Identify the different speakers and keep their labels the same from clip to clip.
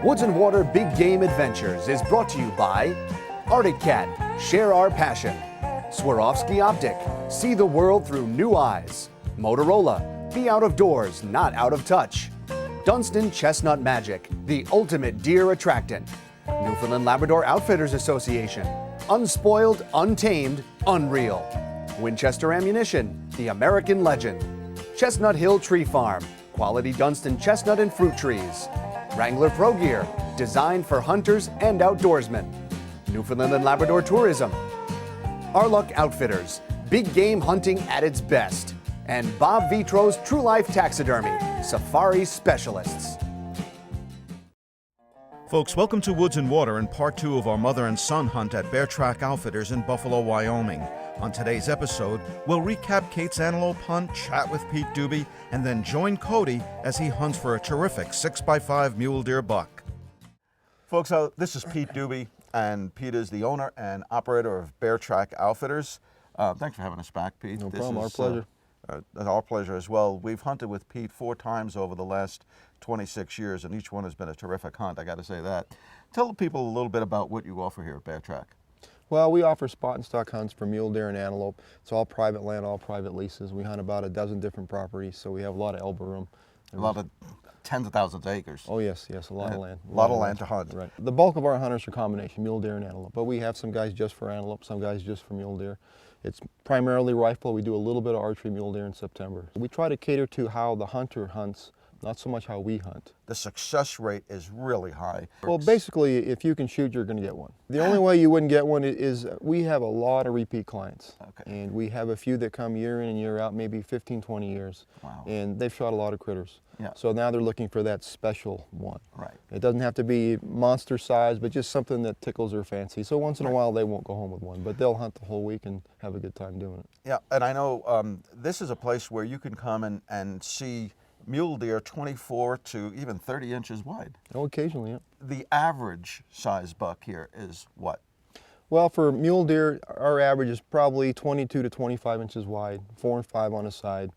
Speaker 1: Woods and Water Big Game Adventures is brought to you by Arctic Cat, share our passion. Swarovski Optic, see the world through new eyes. Motorola, be out of doors, not out of touch. Dunstan Chestnut Magic, the ultimate deer attractant. Newfoundland Labrador Outfitters Association, unspoiled, untamed, unreal. Winchester Ammunition, the American legend. Chestnut Hill Tree Farm, quality Dunstan chestnut and fruit trees. Wrangler Pro Gear, designed for hunters and outdoorsmen. Newfoundland and Labrador Tourism. Arluck Outfitters, big game hunting at its best. And Bob Vitro's True Life Taxidermy, safari specialists.
Speaker 2: Folks, welcome to Woods and Water and part 2 of our mother and son hunt at Bear Track Outfitters in Buffalo, Wyoming. On today's episode, we'll recap Kate's antelope hunt, chat with Pete Dube, and then join Cody as he hunts for a terrific 6x5 mule deer buck. Folks, this is Pete Dube, and Pete is the owner and operator of Bear Track Outfitters. Thanks for having us back, Pete.
Speaker 3: No problem, our pleasure.
Speaker 2: Our pleasure as well. We've hunted with Pete 4 times over the last 26 years, and each one has been a terrific hunt, I got to say that. Tell the people a little bit about what you offer here at Bear Track.
Speaker 3: Well, we offer spot and stock hunts for mule deer and antelope. It's all private land, all private leases. We hunt about a dozen different properties, so we have a lot of elbow room.
Speaker 2: A lot of tens of thousands of acres.
Speaker 3: Oh yes, a lot of land.
Speaker 2: A lot of land to hunt.
Speaker 3: Right. The bulk of our hunters are combination, mule deer and antelope, but we have some guys just for antelope, some guys just for mule deer. It's primarily rifle. We do a little bit of archery mule deer in September. We try to cater to how the hunter hunts, not so much how we hunt.
Speaker 2: The success rate is really high.
Speaker 3: Well, basically, if you can shoot, you're going to get one. The only way you wouldn't get one is we have a lot of repeat clients.
Speaker 2: Okay.
Speaker 3: And we have a few that come year in and year out, maybe 15, 20 years.
Speaker 2: Wow.
Speaker 3: And they've shot a lot of critters.
Speaker 2: Yeah.
Speaker 3: So now they're looking for that special one.
Speaker 2: Right.
Speaker 3: It doesn't have to be monster size, but just something that tickles their fancy. So once in a while, they won't go home with one, but they'll hunt the whole week and have a good time doing it.
Speaker 2: Yeah, and I know this is a place where you can come and see mule deer 24 to even 30 inches wide.
Speaker 3: Oh, occasionally, yeah.
Speaker 2: The average size buck here is what?
Speaker 3: Well, for mule deer, our average is probably 22 to 25 inches wide, 4 and 5 on the side.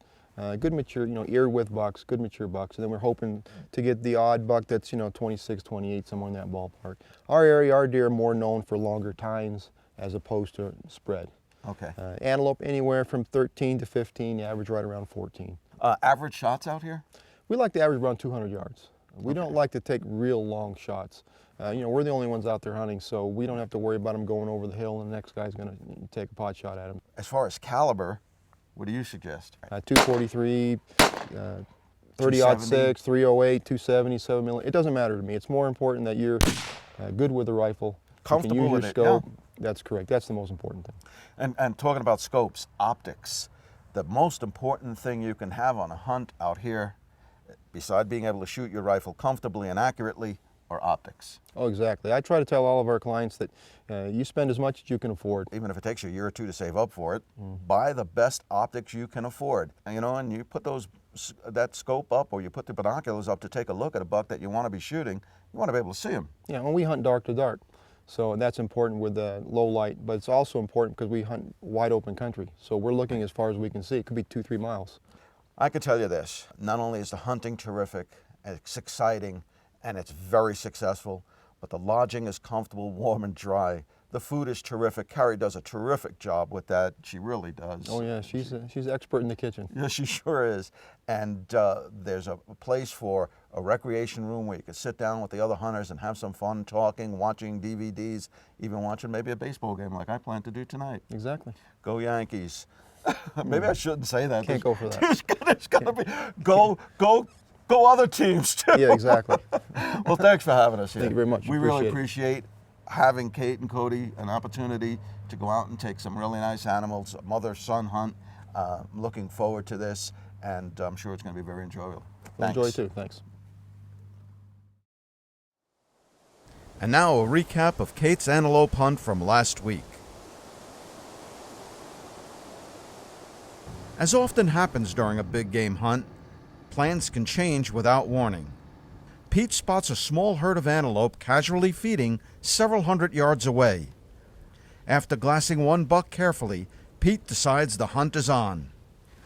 Speaker 3: Good mature, ear width bucks, good mature bucks. And then we're hoping to get the odd buck that's, 26, 28, somewhere in that ballpark. Our area, our deer are more known for longer tines as opposed to spread.
Speaker 2: Okay.
Speaker 3: Antelope anywhere from 13 to 15, the average right around 14.
Speaker 2: Average shots out here?
Speaker 3: We like to average around 200 yards. We don't like to take real long shots. We're the only ones out there hunting, so we don't have to worry about them going over the hill and the next guy's going to take a pot shot at him.
Speaker 2: As far as caliber, what do you suggest?
Speaker 3: 243, 30-06, 308, 270, 7mm. It doesn't matter to me. It's more important that you're good with the rifle.
Speaker 2: Comfortable
Speaker 3: you can use
Speaker 2: with
Speaker 3: your
Speaker 2: it,
Speaker 3: scope.
Speaker 2: yeah.
Speaker 3: That's correct. That's the most important thing.
Speaker 2: And talking about scopes, optics, the most important thing you can have on a hunt out here, besides being able to shoot your rifle comfortably and accurately, are optics.
Speaker 3: Oh, exactly. I try to tell all of our clients that you spend as much as you can afford.
Speaker 2: Even if it takes you a year or two to save up for it, buy the best optics you can afford. And you put that scope up, or you put the binoculars up to take a look at a buck that you want to be shooting, you want to be able to see him.
Speaker 3: Yeah, when we hunt dark to dark. So that's important with the low light, but it's also important because we hunt wide open country. So we're looking as far as we can see. It could be 2-3 miles.
Speaker 2: I could tell you this, not only is the hunting terrific, it's exciting, and it's very successful, but the lodging is comfortable, warm, and dry. The food is terrific. Carey does a terrific job with that. She really does.
Speaker 3: Oh yeah, she's expert in the kitchen.
Speaker 2: Yeah, she sure is. And there's a place for a recreation room where you can sit down with the other hunters and have some fun talking, watching DVDs, even watching maybe a baseball game like I plan to do tonight.
Speaker 3: Exactly.
Speaker 2: Go Yankees. Maybe I shouldn't say that.
Speaker 3: Can't go for that.
Speaker 2: There's gotta be go other teams too.
Speaker 3: Yeah, exactly.
Speaker 2: Well, thanks for having us here.
Speaker 3: Thank you very much.
Speaker 2: We really appreciate having Kate and Cody an opportunity to go out and take some really nice animals, a mother-son hunt. Looking forward to this, and I'm sure it's going to be very enjoyable. Thanks.
Speaker 3: Enjoy too. Thanks.
Speaker 2: And now a recap of Kate's antelope hunt from last week. As often happens during a big game hunt, plans can change without warning. Pete spots a small herd of antelope casually feeding several hundred yards away. After glassing one buck carefully, Pete decides the hunt is on.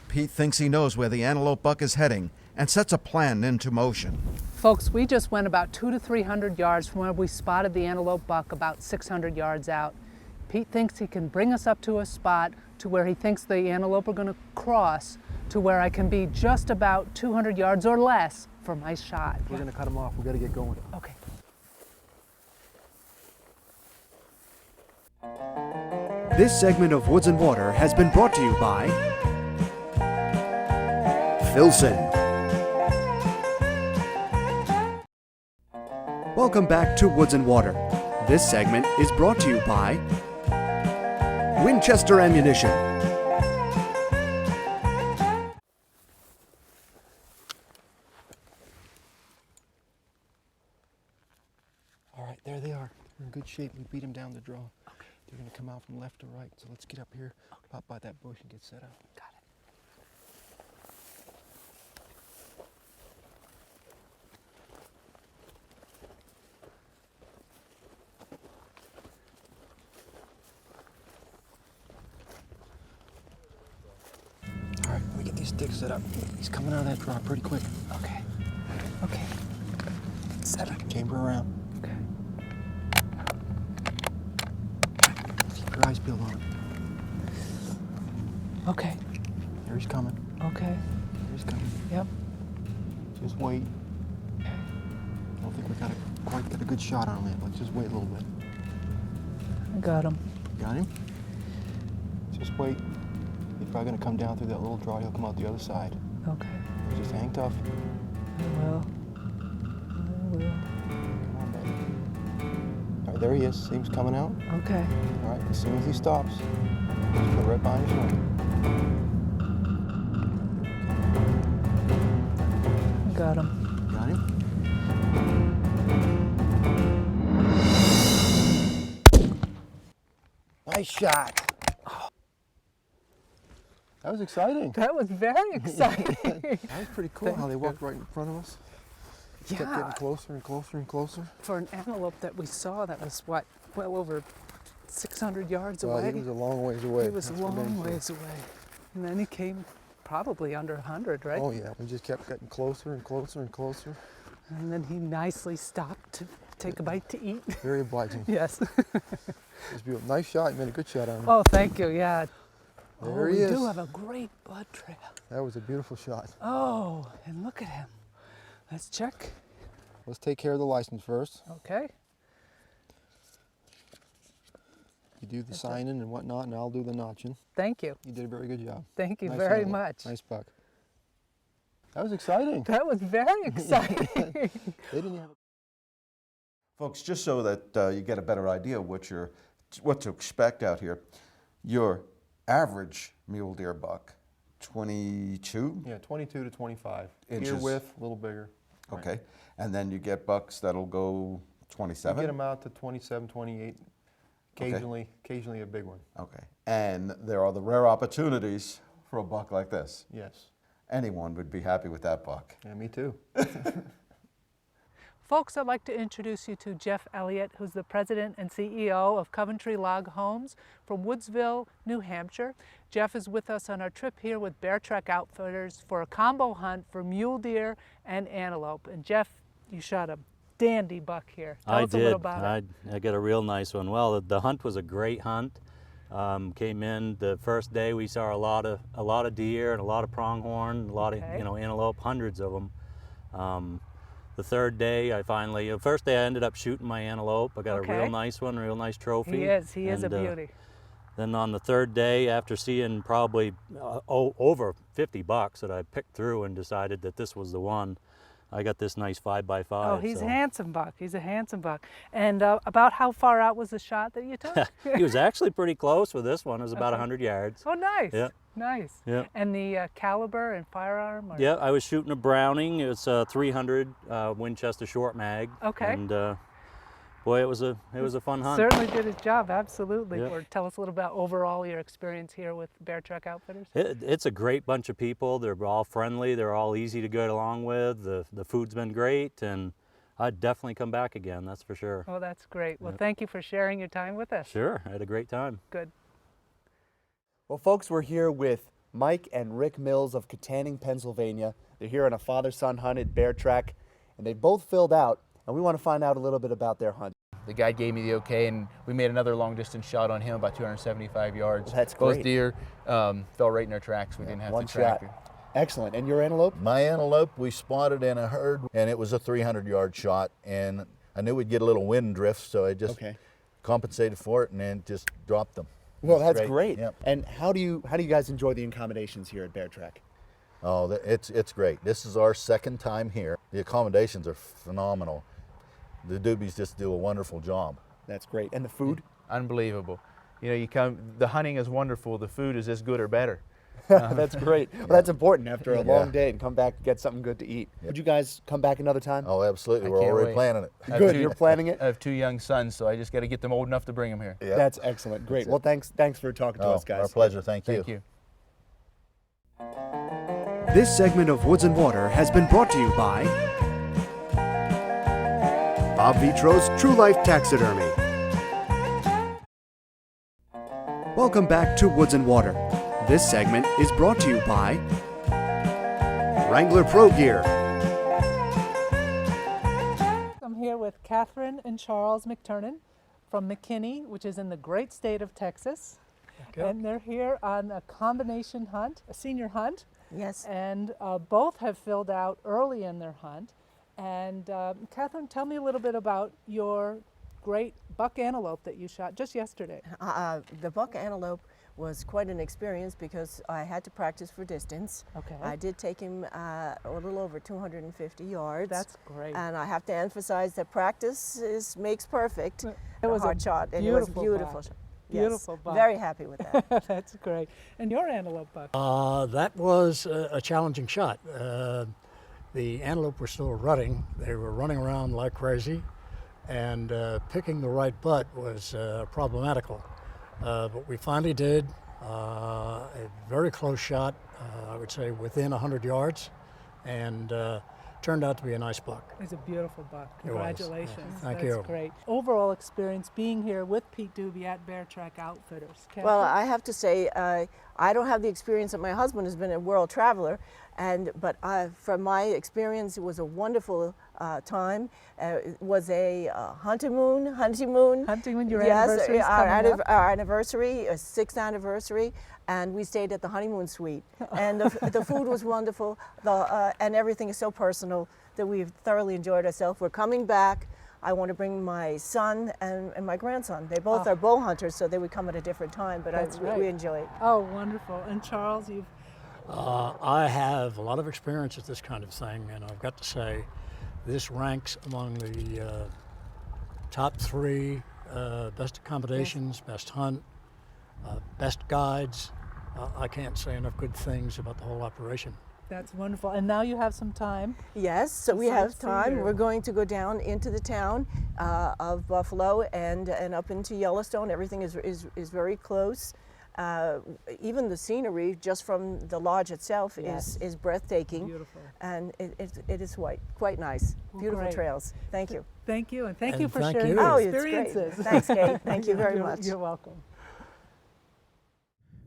Speaker 2: Pete thinks he knows where the antelope buck is heading and sets a plan into motion.
Speaker 4: Folks, we just went about 200 to 300 yards from where we spotted the antelope buck about 600 yards out. Pete thinks he can bring us up to a spot to where he thinks the antelope are going to cross, to where I can be just about 200 yards or less for my shot.
Speaker 3: We're going to cut them off. We've got to get going.
Speaker 4: Okay.
Speaker 1: This segment of Woods and Water has been brought to you by Filson. Welcome back to Woods and Water. This segment is brought to you by Winchester Ammunition.
Speaker 3: All right, there they are. They're in good shape. We beat them down the draw. Okay. They're going to come out from left to right. So let's get up here, pop by that bush and get set up.
Speaker 4: Got it.
Speaker 3: All right, let me get these sticks set up. He's coming out of that draw pretty quick.
Speaker 4: Okay. Okay. Set up.
Speaker 3: Chamber around.
Speaker 4: Okay.
Speaker 3: Keep your eyes peeled on him.
Speaker 4: Okay.
Speaker 3: Here he's coming.
Speaker 4: Okay.
Speaker 3: Here he's coming.
Speaker 4: Yep.
Speaker 3: Just wait. I don't think we quite got a good shot on him yet. Let's just wait a little bit.
Speaker 4: I got him.
Speaker 3: Got him? Just wait. He's probably going to come down through that little draw. He'll come out the other side.
Speaker 4: Okay.
Speaker 3: Just hang tough.
Speaker 4: I will.
Speaker 3: Come on, buddy. All right, there he is. See him coming out?
Speaker 4: Okay.
Speaker 3: All right, as soon as he stops, just put it right behind his shoulder.
Speaker 4: Got him.
Speaker 3: Got him? Nice shot. That was exciting.
Speaker 4: That was very exciting.
Speaker 3: That was pretty cool how they walked right in front of us. Kept getting
Speaker 4: Yeah.
Speaker 3: closer and closer and closer.
Speaker 4: For an antelope that we saw that was, what, well over 600 yards
Speaker 3: Well,
Speaker 4: away?
Speaker 3: he was a long ways away.
Speaker 4: He was a
Speaker 3: That's for damn
Speaker 4: long
Speaker 3: sure.
Speaker 4: ways away. And then he came probably under 100, right?
Speaker 3: Oh yeah, we just kept getting closer and closer and closer.
Speaker 4: And then he nicely stopped to take a bite to eat.
Speaker 3: Very obliging.
Speaker 4: Yes.
Speaker 3: It was beautiful. Nice shot. You made a good shot on him.
Speaker 4: Oh, thank you, yeah.
Speaker 3: There
Speaker 4: Oh,
Speaker 3: he
Speaker 4: we
Speaker 3: is.
Speaker 4: do have a great blood trail.
Speaker 3: That was a beautiful shot.
Speaker 4: Oh, and look at him. Let's check.
Speaker 3: Let's take care of the license first.
Speaker 4: Okay.
Speaker 3: You do the signing and whatnot, and I'll do the notching.
Speaker 4: Thank you.
Speaker 3: You did a very good job.
Speaker 4: Thank you
Speaker 3: Nice
Speaker 4: very
Speaker 3: antelope.
Speaker 4: much.
Speaker 3: Nice buck. That was exciting.
Speaker 4: That was very exciting.
Speaker 3: They didn't have.
Speaker 2: Folks, just so that you get a better idea of what to expect out here, your average mule deer buck, 22?
Speaker 3: Yeah, 22 to 25. Ear
Speaker 2: Inches.
Speaker 3: width, a little bigger.
Speaker 2: Okay. And then you get bucks that'll go
Speaker 3: You
Speaker 2: 27?
Speaker 3: get them out to 27, 28. Occasionally a big one.
Speaker 2: Okay. And there are the rare opportunities for a buck like this.
Speaker 3: Yes.
Speaker 2: Anyone would be happy with that buck.
Speaker 3: Yeah, me too.
Speaker 4: Folks, I'd like to introduce you to Jeff Elliott, who's the president and CEO of Coventry Log Homes from Woodsville, New Hampshire. Jeff is with us on our trip here with Bear Trek Outfitters for a combo hunt for mule deer and antelope. And Jeff, you shot a dandy buck here. Tell
Speaker 5: I
Speaker 4: us a little
Speaker 5: did.
Speaker 4: about it.
Speaker 5: I got a real nice one. Well, the hunt was a great hunt. Came in the first day. We saw a lot of deer and a lot of pronghorn, a lot of
Speaker 4: Okay.
Speaker 5: antelope, hundreds of them. The third day, first day I ended up shooting my antelope. I got a
Speaker 4: Okay.
Speaker 5: real nice one, real nice trophy.
Speaker 4: He is a
Speaker 5: And,
Speaker 4: beauty.
Speaker 5: Then on the third day, after seeing probably over 50 bucks that I picked through and decided that this was the one, I got this nice 5x5.
Speaker 4: Oh, he's
Speaker 5: so.
Speaker 4: a handsome buck. He's a handsome buck. And about how far out was the shot that you took?
Speaker 5: He was actually pretty close with this one. It was about 100 yards.
Speaker 4: Oh, nice.
Speaker 5: Yeah.
Speaker 4: Nice.
Speaker 5: Yeah.
Speaker 4: And the caliber and firearm? Or?
Speaker 5: Yeah, I was shooting a Browning. It was a 300 Winchester short mag.
Speaker 4: Okay.
Speaker 5: And boy, it was a fun hunt.
Speaker 4: Certainly did his job, absolutely.
Speaker 5: Yeah.
Speaker 4: Or tell us a little about overall your experience here with Bear Trek Outfitters.
Speaker 5: It's a great bunch of people. They're all friendly. They're all easy to get along with. The food's been great, and I'd definitely come back again. That's for sure.
Speaker 4: Oh, that's great. Well,
Speaker 5: Yeah.
Speaker 4: thank you for sharing your time with us.
Speaker 5: Sure, I had a great time.
Speaker 4: Good.
Speaker 1: Well, folks, we're here with Mike and Rick Mills of Katanning, Pennsylvania. They're here on a father-son hunt at Bear Track, and they both filled out, and we want to find out a little bit about their hunt.
Speaker 6: The guide gave me the okay, and we made another long distance shot on him, about 275 yards.
Speaker 1: That's
Speaker 6: Both
Speaker 1: great.
Speaker 6: deer fell right in our tracks. We didn't have
Speaker 1: One
Speaker 6: to track
Speaker 1: shot.
Speaker 6: her.
Speaker 1: Excellent. And your antelope?
Speaker 7: My antelope, we spotted in a herd, and it was a 300-yard shot, and I knew we'd get a little wind drift, so I just compensated for it and then just dropped them.
Speaker 1: Well, that's great.
Speaker 7: Yep.
Speaker 1: And how do you guys enjoy the accommodations here at Bear Track?
Speaker 7: Oh, it's great. This is our second time here. The accommodations are phenomenal. The Dubies just do a wonderful job.
Speaker 1: That's great. And the food?
Speaker 6: Unbelievable. You know, you come. The hunting is wonderful. The food is as good or better.
Speaker 1: That's great. Well, that's important after a long day and come back and get something good to eat. Would you guys come back another time?
Speaker 7: Oh, absolutely.
Speaker 6: I
Speaker 7: We're
Speaker 6: can't
Speaker 7: already
Speaker 6: wait.
Speaker 7: planning it.
Speaker 1: Good. You're planning it?
Speaker 6: I have 2 young sons, so I just got to get them old enough to bring them here.
Speaker 7: Yeah.
Speaker 1: That's excellent. Great. Well, thanks for talking to us, guys.
Speaker 7: Our pleasure. Thank you.
Speaker 6: Thank you.
Speaker 1: This segment of Woods and Water has been brought to you by Bob Vitro's True Life Taxidermy. Welcome back to Woods and Water. This segment is brought to you by Wrangler Pro Gear.
Speaker 4: I'm here with Catherine and Charles McTurnan from McKinney, which is in the great state of Texas. And they're here on a combination hunt, a senior hunt.
Speaker 8: Yes.
Speaker 4: And both have filled out early in their hunt. And Catherine, tell me a little bit about your great buck antelope that you shot just yesterday.
Speaker 8: The buck antelope was quite an experience because I had to practice for distance.
Speaker 4: Okay.
Speaker 8: I did take him a little over 250 yards.
Speaker 4: That's great.
Speaker 8: And I have to emphasize that practice makes perfect.
Speaker 4: It was a
Speaker 8: hard shot, and it was
Speaker 4: beautiful
Speaker 8: beautiful.
Speaker 4: buck.
Speaker 8: Yes,
Speaker 4: Beautiful buck.
Speaker 8: Very happy with that.
Speaker 4: That's great. And your antelope buck?
Speaker 9: That was a challenging shot. The antelope were still rutting. They were running around like crazy, and picking the right butt was problematical. But we finally did. A very close shot, I would say within 100 yards, and turned out to be a nice buck.
Speaker 4: It's a beautiful buck.
Speaker 9: It was.
Speaker 4: Congratulations.
Speaker 9: Thank
Speaker 4: That's
Speaker 9: you.
Speaker 4: great. Overall experience being here with Pete Dube at Bear Track Outfitters.
Speaker 8: Well,
Speaker 4: Catherine?
Speaker 8: I have to say, I don't have the experience that my husband has been a world traveler, but from my experience, it was a wonderful time. It was a honeymoon.
Speaker 4: Honeymoon, your anniversary is coming up.
Speaker 8: Our anniversary, a 6th anniversary, and we stayed at the honeymoon suite. And the food was wonderful, and everything is so personal that we've thoroughly enjoyed ourselves. We're coming back. I want to bring my son and my grandson. They both are bow hunters, so they would come at a different time, but
Speaker 4: That's right.
Speaker 8: we enjoy it.
Speaker 4: Oh, wonderful. And Charles, you've
Speaker 9: I have a lot of experience at this kind of thing, and I've got to say, this ranks among the top 3 best accommodations, best hunt, best guides. I can't say enough good things about the whole operation.
Speaker 4: That's wonderful. And now you have some time.
Speaker 8: Yes, so we have
Speaker 4: Sightsee
Speaker 8: time.
Speaker 4: here.
Speaker 8: We're going to go down into the town of Buffalo and up into Yellowstone. Everything is very close. Even the scenery just from the lodge itself is breathtaking.
Speaker 4: Beautiful.
Speaker 8: And it is quite nice. Beautiful
Speaker 4: great.
Speaker 8: trails. Thank you.
Speaker 4: Thank you, and thank
Speaker 9: And
Speaker 4: you for
Speaker 9: thank
Speaker 4: sharing
Speaker 9: you.
Speaker 4: your
Speaker 8: Oh, it's great.
Speaker 4: experiences.
Speaker 8: Thanks, Kate. Thank you very much.
Speaker 4: You're welcome.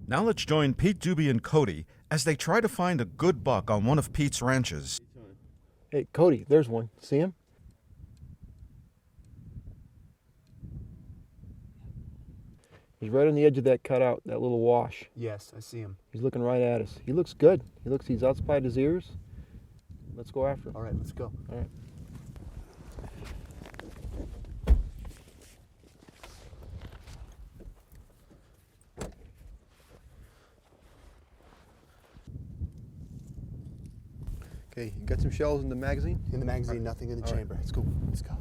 Speaker 2: Now let's join Pete Dube and Cody as they try to find a good buck on one of Pete's ranches.
Speaker 3: Hey, Cody, there's one. See him? He's right on the edge of that cutout, that little wash.
Speaker 1: Yes, I see him.
Speaker 3: He's looking right at us. He looks good. He's outside his ears. Let's go after him.
Speaker 1: All right, let's go.
Speaker 3: All right. Okay, you got some shells in the magazine?
Speaker 1: In the magazine, nothing in the chamber. Let's go. Let's go.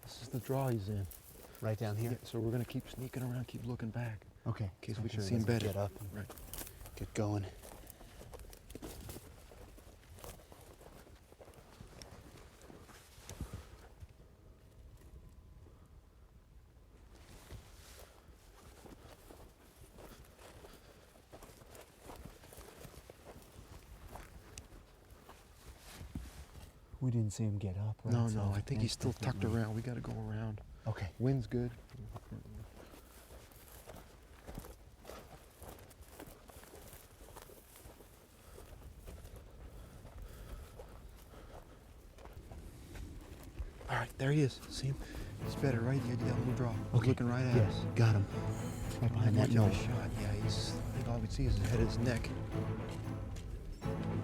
Speaker 3: This is the draw he's in.
Speaker 1: Right down here.
Speaker 3: Yeah, so we're gonna keep sneaking around, keep looking back.
Speaker 1: Okay.
Speaker 3: In case we
Speaker 1: Make
Speaker 3: can
Speaker 1: sure
Speaker 3: see him
Speaker 1: he doesn't
Speaker 3: better.
Speaker 1: Get up and
Speaker 3: Right.
Speaker 1: get going.
Speaker 10: We didn't see him get up, right?
Speaker 3: No,
Speaker 10: So
Speaker 3: no, I think he's still tucked around. We got to go around.
Speaker 10: Okay.
Speaker 3: Wind's good. All right, there he is. See him? He's better, right? He had that little draw.
Speaker 10: Okay.
Speaker 3: Looking right at
Speaker 10: Yes,
Speaker 3: us.
Speaker 10: got him. Right behind that
Speaker 3: Much of a
Speaker 10: nose.
Speaker 3: shot. Yeah, he's. I think all we see is the head of his neck.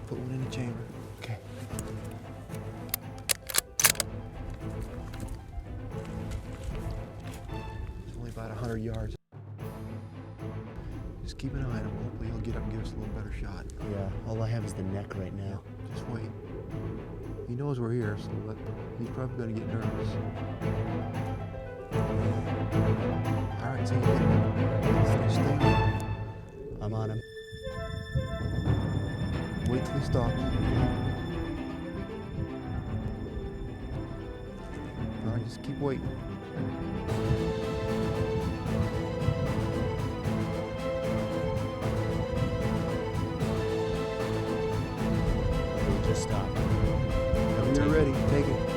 Speaker 3: Put one in the chamber.
Speaker 10: Okay.
Speaker 3: It's only about 100 yards. Just keep an eye on him. Hopefully he'll get up and give us a little better shot.
Speaker 10: Yeah, all I have is the neck right now.
Speaker 3: Just wait. He knows we're here, so he's probably going to get nervous. All right, so you hit him. Stay.
Speaker 10: I'm on him.
Speaker 3: Wait till he stops. All right, just keep waiting.
Speaker 10: He just stopped.
Speaker 3: When you're ready, take it.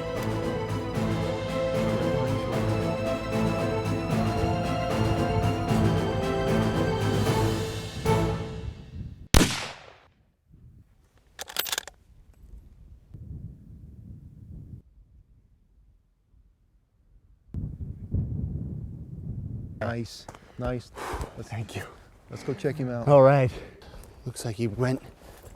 Speaker 3: Nice, nice.
Speaker 10: Thank you.
Speaker 3: Let's go check him out.
Speaker 10: All right. Looks like he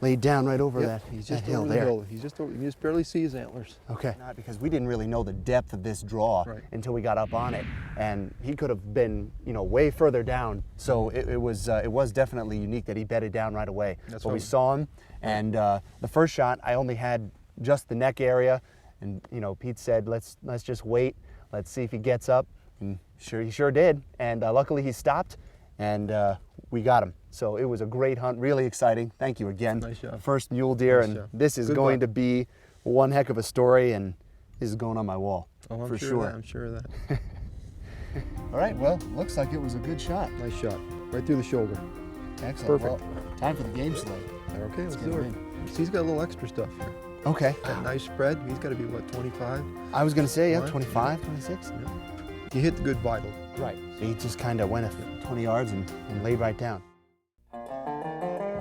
Speaker 10: laid down right over
Speaker 3: Yep,
Speaker 10: that,
Speaker 3: he's
Speaker 10: that
Speaker 3: just
Speaker 10: hill
Speaker 3: over the
Speaker 10: there.
Speaker 3: hill. He's just over, you can just barely see his antlers.
Speaker 10: Okay.
Speaker 11: Not because we didn't really know the depth of this draw
Speaker 3: Right.
Speaker 11: until we got up on it, and he could have been, way further down. So it was definitely unique that he bedded down right away.
Speaker 3: That's
Speaker 11: but we
Speaker 3: right.
Speaker 11: saw him, and the first shot I only had just the neck area, and Pete said let's just wait, let's see if he gets up, and he sure did, and luckily he stopped, and we got him. So it was a great hunt, really exciting. Thank you again.
Speaker 3: Nice job.
Speaker 11: First mule deer,
Speaker 3: Nice
Speaker 11: and
Speaker 3: job.
Speaker 11: this is
Speaker 3: Good
Speaker 11: going
Speaker 3: luck.
Speaker 11: to be one heck of a story, and this is going on my wall
Speaker 3: Oh, I'm
Speaker 11: for
Speaker 3: sure.
Speaker 11: sure.
Speaker 3: Of that, I'm sure of that.
Speaker 11: All right, well, looks like it was a good shot.
Speaker 3: Nice shot. Right through the shoulder.
Speaker 11: Excellent.
Speaker 3: Perfect.
Speaker 11: Well, time for the game slate.
Speaker 3: Okay, let's
Speaker 11: get
Speaker 3: do
Speaker 11: him
Speaker 3: it. He's got a little extra stuff here.
Speaker 11: Okay.
Speaker 3: That nice spread. He's got to be, what, 25?
Speaker 11: I was going to say, yeah,
Speaker 3: Fine.
Speaker 11: 25, 26.
Speaker 3: You hit the good vital.
Speaker 11: Right. So he just kind of went 20 yards and laid right down.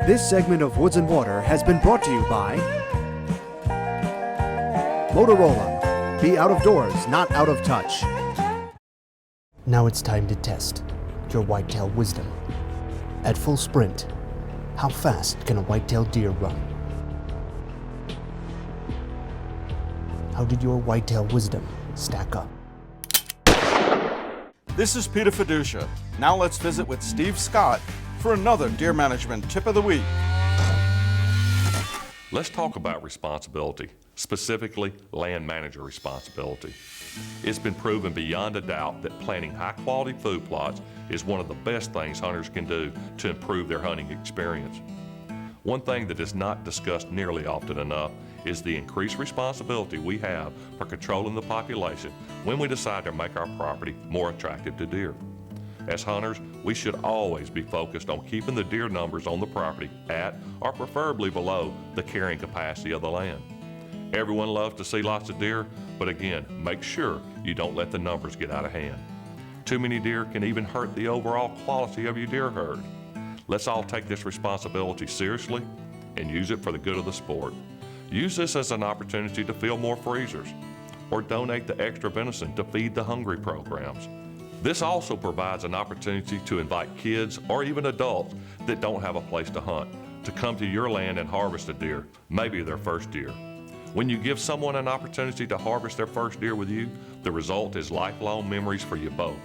Speaker 1: This segment of Woods and Water has been brought to you by Motorola. Be out of doors, not out of touch.
Speaker 10: Now it's time to test your whitetail wisdom. At full sprint, how fast can a whitetail deer run? How did your whitetail wisdom stack up?
Speaker 2: This is Peter Fiduccia. Now let's visit with Steve Scott for another deer management tip of the week.
Speaker 12: Let's talk about responsibility, specifically land manager responsibility. It's been proven beyond a doubt that planting high-quality food plots is one of the best things hunters can do to improve their hunting experience. One thing that is not discussed nearly often enough is the increased responsibility we have for controlling the population when we decide to make our property more attractive to deer. As hunters, we should always be focused on keeping the deer numbers on the property at or preferably below the carrying capacity of the land. Everyone loves to see lots of deer, but again, make sure you don't let the numbers get out of hand. Too many deer can even hurt the overall quality of your deer herd. Let's all take this responsibility seriously and use it for the good of the sport. Use this as an opportunity to fill more freezers or donate the extra venison to feed the hungry programs. This also provides an opportunity to invite kids or even adults that don't have a place to hunt to come to your land and harvest a deer, maybe their first deer. When you give someone an opportunity to harvest their first deer with you, the result is lifelong memories for you both.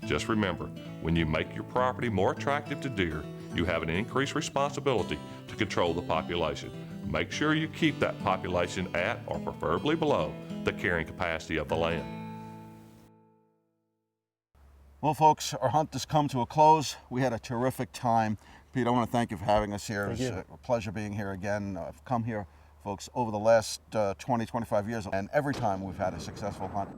Speaker 12: Just remember, when you make your property more attractive to deer, you have an increased responsibility to control the population. Make sure you keep that population at or preferably below the carrying capacity of the land.
Speaker 2: Well, folks, our hunt has come to a close. We had a terrific time. Pete, I want to thank you for having us here.
Speaker 3: Thank
Speaker 2: It's
Speaker 3: you.
Speaker 2: a pleasure being here again. I've come here, folks, over the last 20, 25 years, and every time we've had a successful hunt.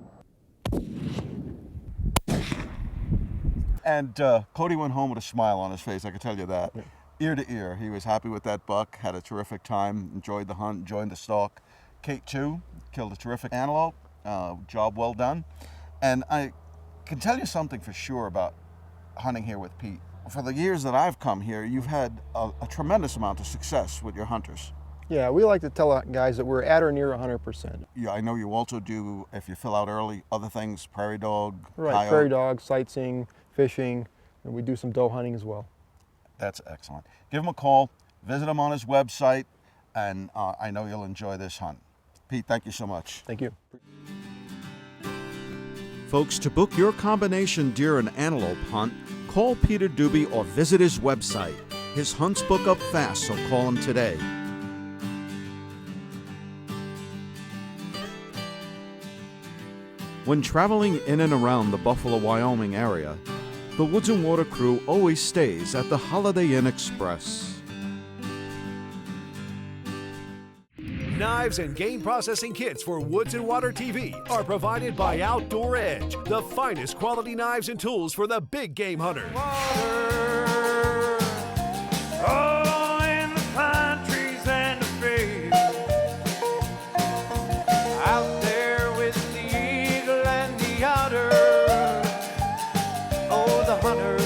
Speaker 2: And Cody went home with a smile on his face, I can tell you that. Ear to ear, he was happy with that buck, had a terrific time, enjoyed the hunt, enjoyed the stalk, Kate too killed a terrific antelope. Job well done. And I can tell you something for sure about hunting here with Pete. For the years that I've come here, you've had a tremendous amount of success with your hunters.
Speaker 3: Yeah, we like to tell guys that we're at or near 100%.
Speaker 2: Yeah, I know you also do, if you fill out early, other things, prairie dog,
Speaker 3: Right,
Speaker 2: coyote.
Speaker 3: prairie dog, sightseeing, fishing, and we do some doe hunting as well.
Speaker 2: That's excellent. Give him a call, visit him on his website, and I know you'll enjoy this hunt. Pete, thank you so much.
Speaker 3: Thank you.
Speaker 2: Folks, to book your combination deer and antelope hunt, call Peter Dube or visit his website. His hunts book up fast, so call him today. When traveling in and around the Buffalo, Wyoming area, the Woods and Water crew always stays at the Holiday Inn Express.
Speaker 13: Knives and game processing kits for Woods and Water TV are provided by Outdoor Edge, the finest quality knives and tools for the big game hunter.
Speaker 14: Oh, in the pine trees and the fields, out there with the eagle and the otter. Oh, the hunter